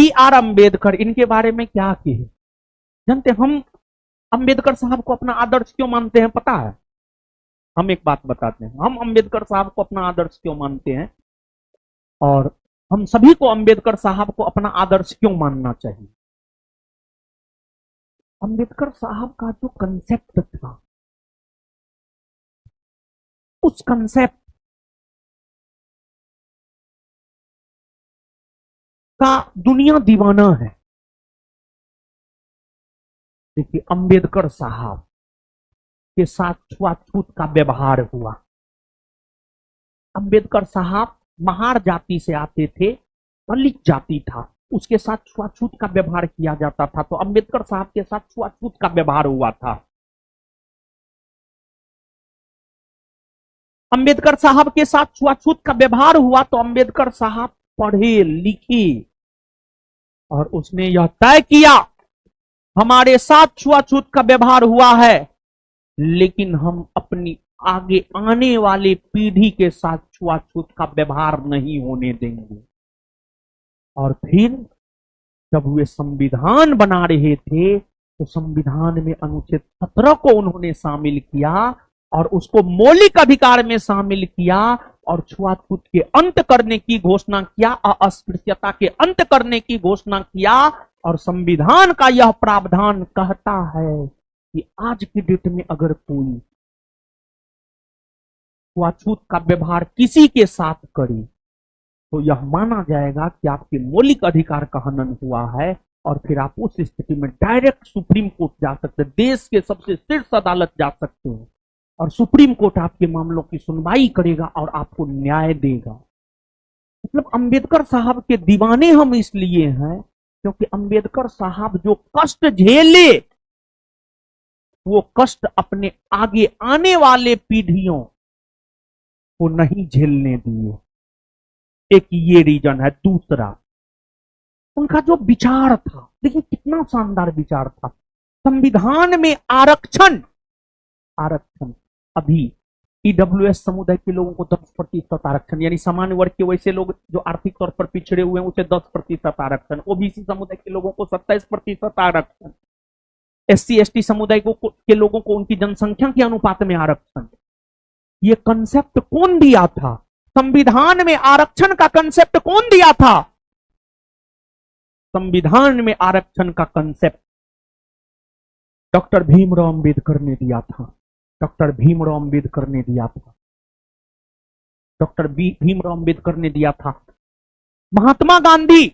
BR Ambedkar, इनके बारे में क्या कहे? जानते हम अम्बेडकर साहब को अपना आदर्श क्यों मानते हैं पता है? हम एक बात बताते हैं, हम अम्बेडकर साहब को अपना आदर्श क्यों मानते हैं और हम सभी को अम्बेडकर साहब को अपना आदर्श क्यों मानना चाहिए। अम्बेडकर साहब का जो कंसेप्ट था, उस कंसेप्ट का दुनिया दीवाना है। देखिए, अम्बेडकर साहब के साथ छुआछूत का व्यवहार हुआ। अम्बेडकर साहब महार जाति से आते थे, दलित जाति था, उसके साथ छुआछूत का व्यवहार किया जाता था, तो अम्बेडकर साहब के साथ छुआछूत का व्यवहार हुआ था। अम्बेडकर साहब के साथ छुआछूत का व्यवहार हुआ तो अम्बेडकर साहब पढ़े लिखे और उसने यह तय किया, हमारे साथ छुआछूत का व्यवहार हुआ है, लेकिन हम अपनी आगे आने वाले पीढ़ी के साथ छुआछूत का व्यवहार नहीं होने देंगे। और फिर जब वे संविधान बना रहे थे तो संविधान में अनुच्छेद 17 को उन्होंने शामिल किया और उसको मौलिक अधिकार में शामिल किया और छुआछूत के अंत करने की घोषणा किया, अस्पृश्यता के अंत करने की घोषणा किया। और संविधान का यह प्रावधान कहता है कि आज की डेट में अगर कोई छुआछूत का व्यवहार किसी के साथ करे तो यह माना जाएगा कि आपके मौलिक अधिकार का हनन हुआ है और फिर आप उस स्थिति में डायरेक्ट सुप्रीम कोर्ट जा सकते हैं, देश के सबसे शीर्ष अदालत जा सकते हैं और सुप्रीम कोर्ट आपके मामलों की सुनवाई करेगा और आपको न्याय देगा। मतलब अम्बेडकर साहब के दीवाने हम इसलिए हैं क्योंकि अम्बेडकर साहब जो कष्ट झेले वो कष्ट अपने आगे आने वाले पीढ़ियों को नहीं झेलने दिए। एक ये रीजन है। दूसरा, उनका जो विचार था, देखिए कितना शानदार विचार था। संविधान में आरक्षण अभी ईडब्ल्यूएस समुदाय के लोगों को 10% आरक्षण, यानी सामान्य वर्ग के वैसे लोग जो आर्थिक तौर पर पिछड़े हुए हैं उसे 10% आरक्षण, ओबीसी समुदाय के लोगों को 27% आरक्षण, एससी एसटी समुदाय के लोगों को उनकी जनसंख्या के अनुपात में आरक्षण। ये कंसेप्ट कौन दिया था? संविधान में आरक्षण का कंसेप्ट कौन दिया था? संविधान में आरक्षण का कंसेप्ट डॉक्टर भीमराव अंबेडकर ने दिया था। डॉक्टर भीमराव अंबेडकर ने दिया था। डॉक्टर भीमराव अंबेडकर ने दिया था। महात्मा गांधी